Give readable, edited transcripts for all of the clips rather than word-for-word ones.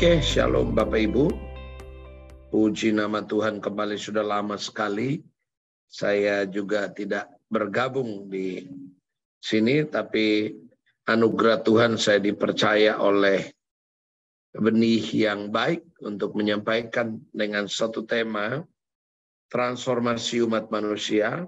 Oke, shalom Bapak Ibu. Puji nama Tuhan, kembali sudah lama sekali. Saya juga tidak bergabung di sini, tapi anugerah Tuhan saya dipercaya oleh benih yang baik untuk menyampaikan dengan satu tema, transformasi umat manusia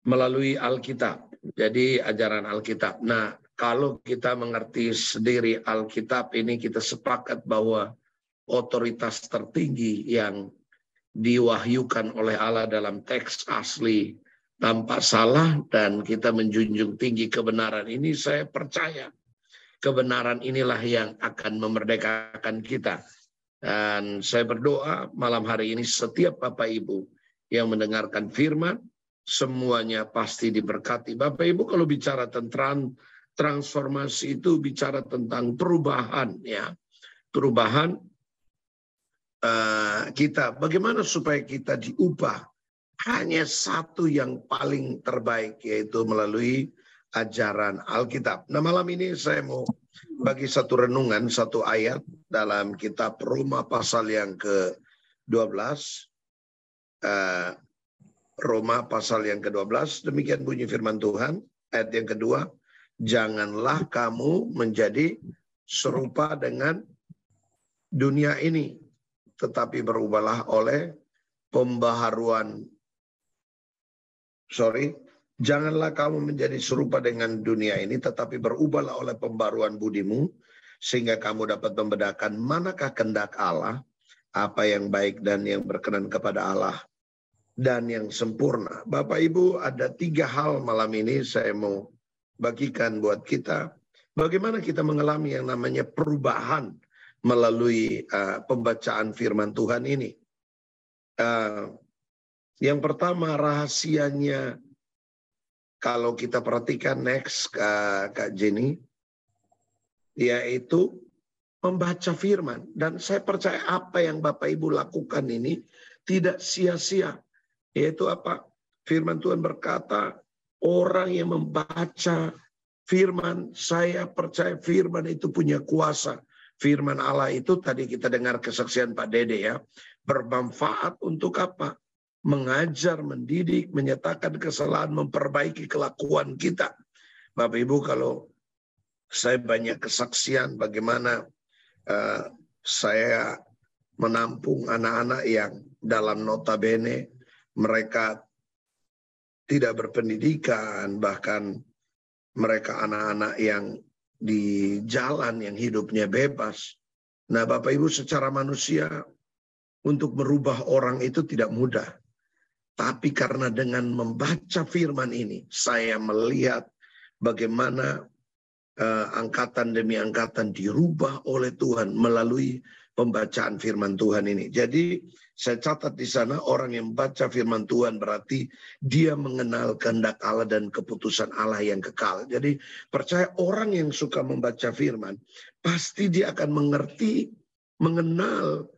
melalui Alkitab. Jadi ajaran Alkitab. Nah, kalau kita mengerti sendiri Alkitab ini, kita sepakat bahwa otoritas tertinggi yang diwahyukan oleh Allah dalam teks asli tanpa salah, dan kita menjunjung tinggi kebenaran ini. Saya percaya kebenaran inilah yang akan memerdekakan kita. Dan saya berdoa malam hari ini setiap Bapak Ibu yang mendengarkan firman, semuanya pasti diberkati. Bapak Ibu, kalau bicara tentang transformasi itu bicara tentang perubahan, ya, perubahan kita. Bagaimana supaya kita diubah? Hanya satu yang paling terbaik, yaitu melalui ajaran Alkitab. Nah, malam ini saya mau bagi satu renungan, satu ayat dalam kitab Roma pasal yang ke-12. Roma pasal yang ke-12, demikian bunyi firman Tuhan, ayat yang kedua. Janganlah kamu menjadi serupa dengan dunia ini, tetapi berubahlah oleh janganlah kamu menjadi serupa dengan dunia ini, tetapi berubahlah oleh pembaruan budimu, sehingga kamu dapat membedakan manakah kehendak Allah, apa yang baik dan yang berkenan kepada Allah, dan yang sempurna. Bapak Ibu, ada 3 hal malam ini saya mau bagikan buat kita. Bagaimana kita mengalami yang namanya perubahan melalui pembacaan firman Tuhan ini. Yang pertama, rahasianya, kalau kita perhatikan next, Kak Jenny, yaitu membaca firman. Dan saya percaya apa yang Bapak Ibu lakukan ini tidak sia-sia. Yaitu apa? Firman Tuhan berkata, orang yang membaca firman, saya percaya firman itu punya kuasa. Firman Allah itu tadi kita dengar kesaksian Pak Dede, ya, bermanfaat untuk apa? Mengajar, mendidik, menyatakan kesalahan, memperbaiki kelakuan kita. Bapak Ibu, kalau saya banyak kesaksian bagaimana saya menampung anak-anak yang dalam notabene mereka tidak berpendidikan, bahkan mereka anak-anak yang di jalan yang hidupnya bebas. Nah, Bapak Ibu, secara manusia untuk merubah orang itu tidak mudah. Tapi karena dengan membaca firman ini, saya melihat bagaimana angkatan demi angkatan dirubah oleh Tuhan melalui pembacaan firman Tuhan ini. Jadi saya catat di sana, orang yang membaca firman Tuhan berarti dia mengenal kehendak Allah dan keputusan Allah yang kekal. Jadi percaya orang yang suka membaca firman, pasti dia akan mengerti, mengenal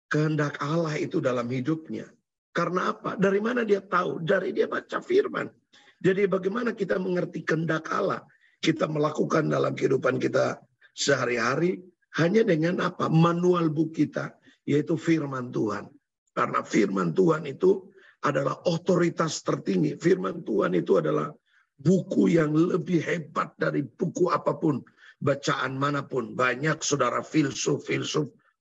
kehendak Allah itu dalam hidupnya. Karena apa? Dari mana dia tahu? Dari dia baca firman. Jadi bagaimana kita mengerti kehendak Allah? Kita melakukan dalam kehidupan kita sehari-hari hanya dengan apa? Manual buku kita, yaitu firman Tuhan. Karena firman Tuhan itu adalah otoritas tertinggi. Firman Tuhan itu adalah buku yang lebih hebat dari buku apapun. Bacaan manapun. Banyak saudara filsuf,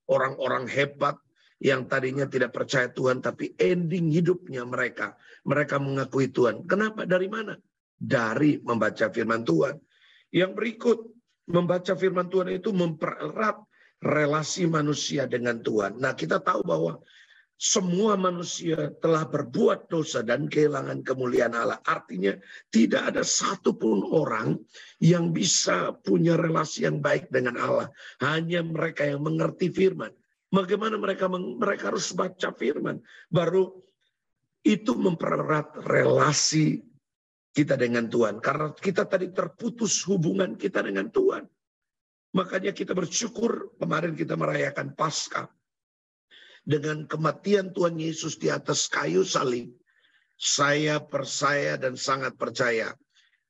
orang-orang hebat yang tadinya tidak percaya Tuhan, tapi ending hidupnya mereka mengakui Tuhan. Kenapa? Dari mana? Dari membaca firman Tuhan. Yang berikut, membaca firman Tuhan itu mempererat relasi manusia dengan Tuhan. Nah, kita tahu bahwa semua manusia telah berbuat dosa dan kehilangan kemuliaan Allah. Artinya tidak ada satupun orang yang bisa punya relasi yang baik dengan Allah. Hanya mereka yang mengerti firman. Bagaimana mereka harus baca firman. Baru itu mempererat relasi kita dengan Tuhan. Karena kita tadi terputus hubungan kita dengan Tuhan. Makanya kita bersyukur kemarin kita merayakan Paskah. Dengan kematian Tuhan Yesus di atas kayu salib. Saya percaya dan sangat percaya.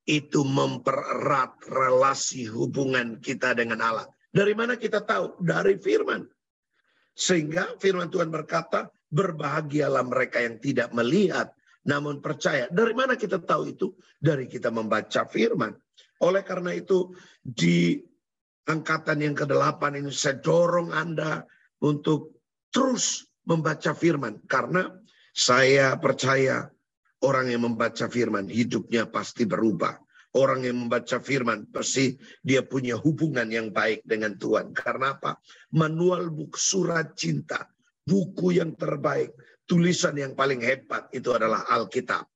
itu mempererat relasi hubungan kita dengan Allah. Dari mana kita tahu? Dari firman. Sehingga firman Tuhan berkata, berbahagialah mereka yang tidak melihat, namun percaya. Dari mana kita tahu itu? Dari kita membaca firman. Oleh karena itu, di angkatan yang ke-8 ini saya dorong Anda untuk terus membaca firman. Karena saya percaya orang yang membaca firman hidupnya pasti berubah. Orang yang membaca firman pasti dia punya hubungan yang baik dengan Tuhan. Karena apa? Manual buku surat cinta, buku yang terbaik, tulisan yang paling hebat itu adalah Alkitab.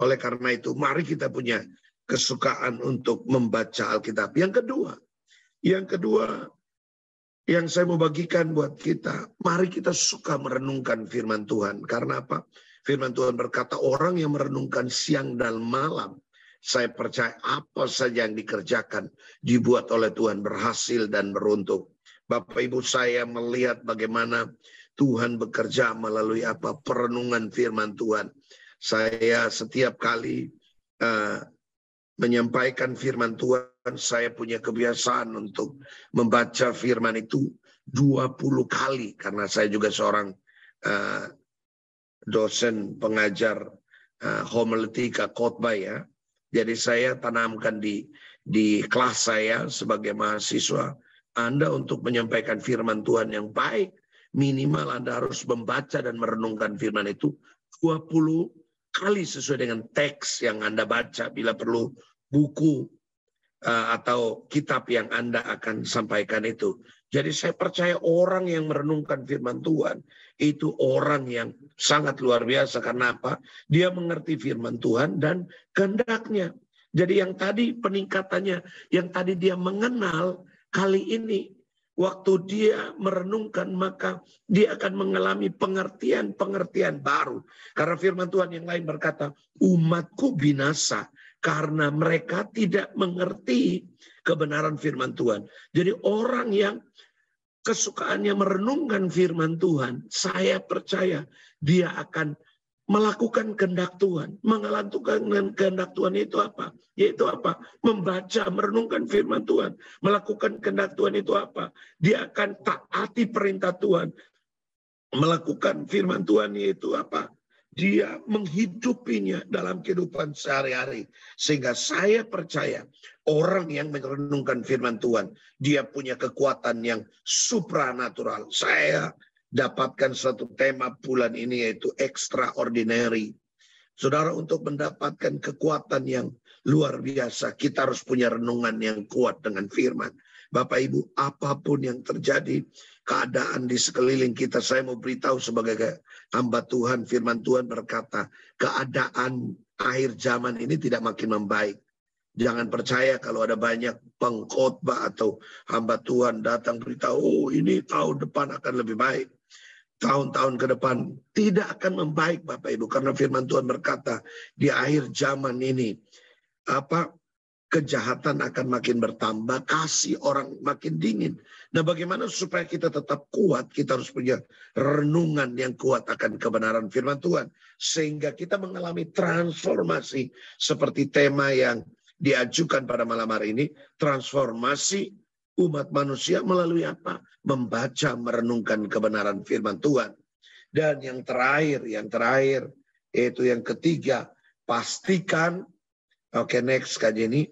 Oleh karena itu mari kita punya kesukaan untuk membaca Alkitab. Yang kedua yang saya mau bagikan buat kita, mari kita suka merenungkan firman Tuhan. Karena apa? Firman Tuhan berkata, orang yang merenungkan siang dan malam, saya percaya apa saja yang dikerjakan dibuat oleh Tuhan berhasil dan beruntung. Bapak Ibu, saya melihat bagaimana Tuhan bekerja melalui perenungan firman Tuhan. Saya setiap kali menyampaikan firman Tuhan, saya punya kebiasaan untuk membaca firman itu 20 kali. Karena saya juga seorang dosen pengajar homiletika khotbah ya. Jadi saya tanamkan di kelas saya sebagai mahasiswa, Anda untuk menyampaikan firman Tuhan yang baik, minimal Anda harus membaca dan merenungkan firman itu 20 kali sesuai dengan teks yang Anda baca. Bila perlu buku atau kitab yang Anda akan sampaikan itu. Jadi saya percaya orang yang merenungkan firman Tuhan itu orang yang sangat luar biasa. Karena apa? Dia mengerti firman Tuhan dan kehendaknya. Jadi yang tadi peningkatannya, yang tadi dia mengenal, kali ini waktu dia merenungkan maka dia akan mengalami pengertian-pengertian baru. Karena firman Tuhan yang lain berkata, umatku binasa karena mereka tidak mengerti kebenaran firman Tuhan. Jadi orang yang kesukaannya merenungkan firman Tuhan, saya percaya dia akan melakukan kehendak Tuhan. Melakukan kehendak Tuhan itu apa? Yaitu apa? Membaca, merenungkan firman Tuhan. Melakukan kehendak Tuhan itu apa? Dia akan taati perintah Tuhan. Melakukan firman Tuhan yaitu apa? Dia menghidupinya dalam kehidupan sehari-hari. Sehingga saya percaya orang yang merenungkan firman Tuhan, dia punya kekuatan yang supranatural. Saya dapatkan satu tema bulan ini yaitu extraordinary. Saudara, untuk mendapatkan kekuatan yang luar biasa, kita harus punya renungan yang kuat dengan firman. Bapak Ibu, apapun yang terjadi, keadaan di sekeliling kita, saya mau beritahu sebagai hamba Tuhan, firman Tuhan berkata, keadaan akhir zaman ini tidak makin membaik. Jangan percaya kalau ada banyak pengkhotbah atau hamba Tuhan datang beritahu, oh ini tahun depan akan lebih baik. Tahun-tahun ke depan tidak akan membaik Bapak Ibu. Karena firman Tuhan berkata, di akhir zaman ini, kejahatan akan makin bertambah, kasih orang makin dingin. Nah, bagaimana supaya kita tetap kuat? Kita harus punya renungan yang kuat akan kebenaran firman Tuhan. Sehingga kita mengalami transformasi seperti tema yang diajukan pada malam hari ini. Transformasi umat manusia melalui apa? Membaca, merenungkan kebenaran firman Tuhan. Dan yang terakhir, yaitu yang ketiga, pastikan, oke, next Kak Jenny.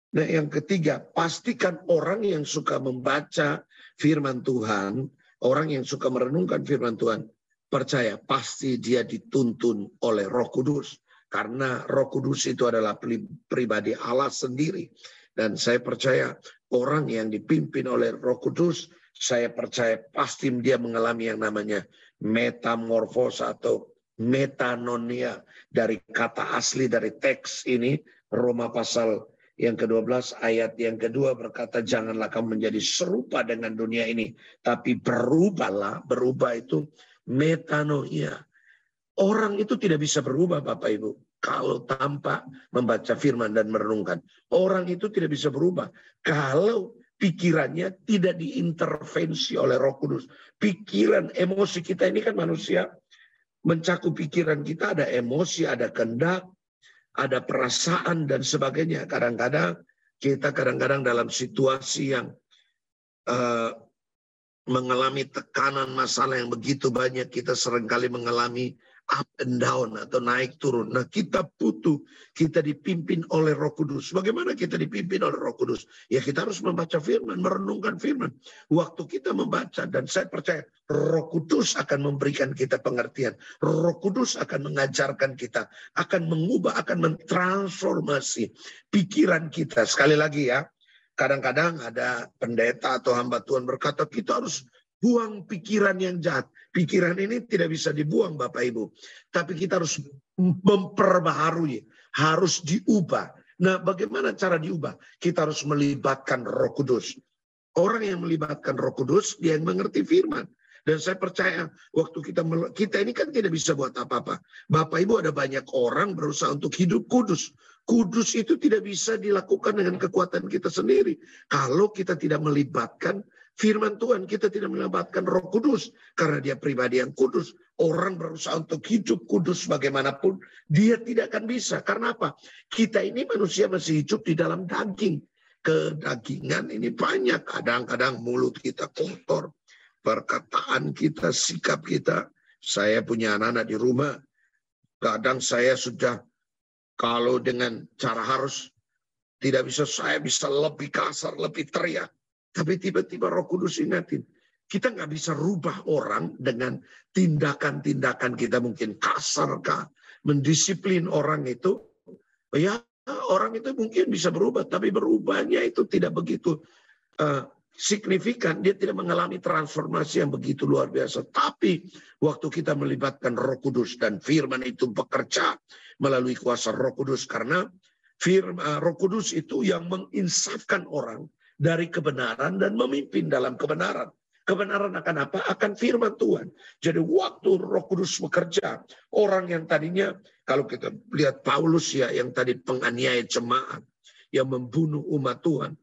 Nah, yang ketiga, pastikan orang yang suka membaca firman Tuhan, orang yang suka merenungkan firman Tuhan, percaya pasti dia dituntun oleh Roh Kudus. Karena Roh Kudus itu adalah pribadi Allah sendiri. Dan saya percaya orang yang dipimpin oleh Roh Kudus, saya percaya pasti dia mengalami yang namanya metamorfosa atau metanonia. Dari kata asli dari teks ini, Roma pasal yang ke-12 ayat yang kedua berkata, janganlah kamu menjadi serupa dengan dunia ini, tapi berubahlah. Berubah itu metanoia. Orang itu tidak bisa berubah Bapak Ibu kalau tanpa membaca firman dan merenungkan. Orang itu tidak bisa berubah kalau pikirannya tidak diintervensi oleh Roh Kudus. Pikiran, emosi kita ini kan manusia, mencakup pikiran kita ada emosi, ada kehendak, ada perasaan dan sebagainya. Kadang-kadang kita dalam situasi yang mengalami tekanan masalah yang begitu banyak, kita seringkali mengalami up and down atau naik turun. Nah, kita dipimpin oleh Roh Kudus. Bagaimana kita dipimpin oleh Roh Kudus? Ya, kita harus membaca firman, merenungkan firman. Waktu kita membaca, dan saya percaya Roh Kudus akan memberikan kita pengertian. Roh Kudus akan mengajarkan kita, akan mengubah, akan mentransformasi pikiran kita. Sekali lagi ya, kadang-kadang ada pendeta atau hamba Tuhan berkata, kita harus buang pikiran yang jahat. Pikiran ini tidak bisa dibuang Bapak Ibu. Tapi kita harus memperbaharui. Harus diubah. Nah, bagaimana cara diubah? Kita harus melibatkan Roh Kudus. Orang yang melibatkan Roh Kudus, dia yang mengerti firman. Dan saya percaya waktu kita ini kan tidak bisa buat apa-apa. Bapak Ibu, ada banyak orang berusaha untuk hidup kudus. Kudus itu tidak bisa dilakukan dengan kekuatan kita sendiri. Kalau kita tidak melibatkan firman Tuhan, kita tidak melibatkan Roh Kudus. Karena dia pribadi yang kudus. Orang berusaha untuk hidup kudus bagaimanapun, dia tidak akan bisa. Karena apa? Kita ini manusia masih hidup di dalam daging. Kedagingan ini banyak. Kadang-kadang mulut kita kotor. Perkataan kita, sikap kita. Saya punya anak-anak di rumah. Kadang saya sudah, kalau dengan cara harus, tidak bisa, saya bisa lebih kasar, lebih teriak. Tapi tiba-tiba Roh Kudus ingatin. Kita nggak bisa rubah orang dengan tindakan-tindakan kita mungkin kasar kah. Mendisiplin orang itu. Ya, orang itu mungkin bisa berubah. Tapi berubahnya itu tidak begitu signifikan, dia tidak mengalami transformasi yang begitu luar biasa. Tapi waktu kita melibatkan Roh Kudus dan firman itu bekerja melalui kuasa Roh Kudus, karena Roh Kudus itu yang menginsafkan orang dari kebenaran dan memimpin dalam kebenaran. Kebenaran akan apa? Akan firman Tuhan. Jadi waktu Roh Kudus bekerja, orang yang tadinya, kalau kita lihat Paulus ya, yang tadi penganiaya jemaat, yang membunuh umat Tuhan.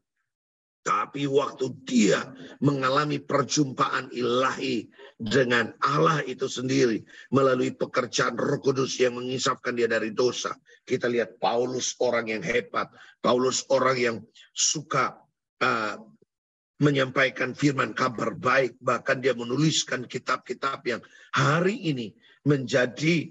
Tapi waktu dia mengalami perjumpaan ilahi dengan Allah itu sendiri melalui pekerjaan Roh Kudus yang mengisapkan dia dari dosa. Kita lihat Paulus orang yang hebat. Paulus orang yang suka menyampaikan firman kabar baik. Bahkan dia menuliskan kitab-kitab yang hari ini menjadi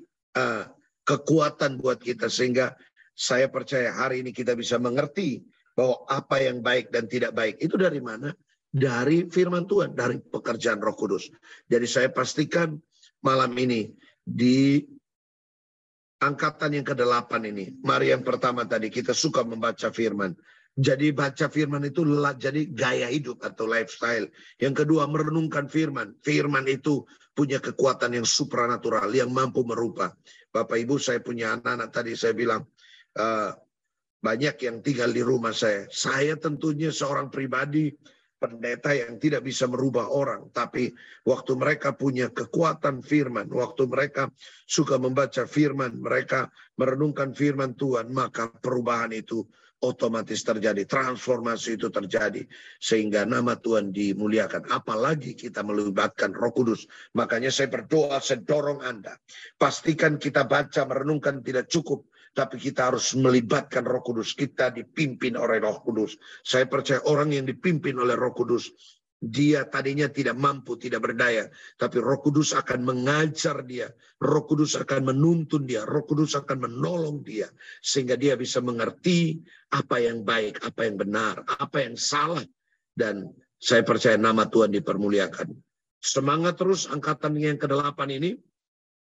kekuatan buat kita. Sehingga saya percaya hari ini kita bisa mengerti bahwa apa yang baik dan tidak baik itu dari mana? Dari firman Tuhan, dari pekerjaan Roh Kudus. Jadi saya pastikan malam ini di angkatan yang ke-8 ini, mari yang pertama tadi kita suka membaca firman. Jadi baca firman itu jadi gaya hidup atau lifestyle. Yang kedua, merenungkan firman. Firman itu punya kekuatan yang supranatural, yang mampu merubah. Bapak Ibu, saya punya anak-anak tadi saya bilang, banyak yang tinggal di rumah saya. Saya tentunya seorang pribadi pendeta yang tidak bisa merubah orang. Tapi waktu mereka punya kekuatan firman, waktu mereka suka membaca firman, mereka merenungkan firman Tuhan, maka perubahan itu otomatis terjadi. Transformasi itu terjadi. Sehingga nama Tuhan dimuliakan. Apalagi kita melibatkan Roh Kudus. Makanya saya berdoa, saya dorong Anda. Pastikan kita baca, merenungkan tidak cukup. Tapi kita harus melibatkan Roh Kudus. Kita dipimpin oleh Roh Kudus. Saya percaya orang yang dipimpin oleh Roh Kudus, dia tadinya tidak mampu, tidak berdaya. Tapi Roh Kudus akan mengajar dia. Roh Kudus akan menuntun dia. Roh Kudus akan menolong dia. Sehingga dia bisa mengerti apa yang baik, apa yang benar, apa yang salah. Dan saya percaya nama Tuhan dipermuliakan. Semangat terus angkatan yang ke-8 ini.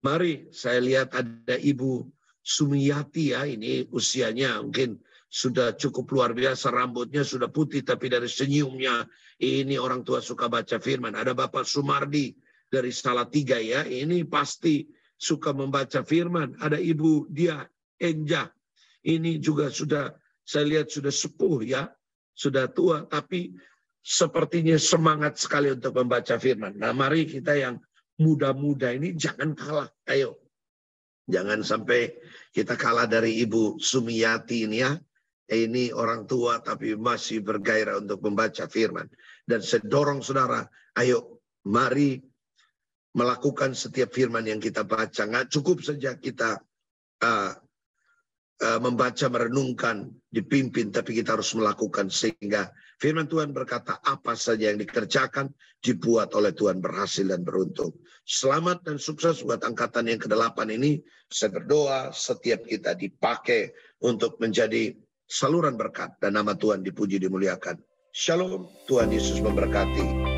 Mari saya lihat ada Ibu Sumiyati ya, ini usianya mungkin sudah cukup luar biasa, rambutnya sudah putih tapi dari senyumnya ini orang tua suka baca firman. Ada Bapak Sumardi dari Salatiga ya, ini pasti suka membaca firman. Ada Ibu Dia Enja, ini juga sudah saya lihat sudah sepuh ya, sudah tua tapi sepertinya semangat sekali untuk membaca firman. Nah mari kita yang muda-muda ini jangan kalah, ayo. Jangan sampai kita kalah dari Ibu Sumiyati ini ya. Ini orang tua tapi masih bergairah untuk membaca firman. Dan saya dorong saudara, ayo mari melakukan setiap firman yang kita baca. Nggak cukup saja kita membaca, merenungkan, dipimpin, tapi kita harus melakukan sehingga firman Tuhan berkata apa saja yang dikerjakan dibuat oleh Tuhan berhasil dan beruntung. Selamat dan sukses buat angkatan yang ke-8 ini. Saya berdoa setiap kita dipakai untuk menjadi saluran berkat dan nama Tuhan dipuji dimuliakan. Shalom, Tuhan Yesus memberkati.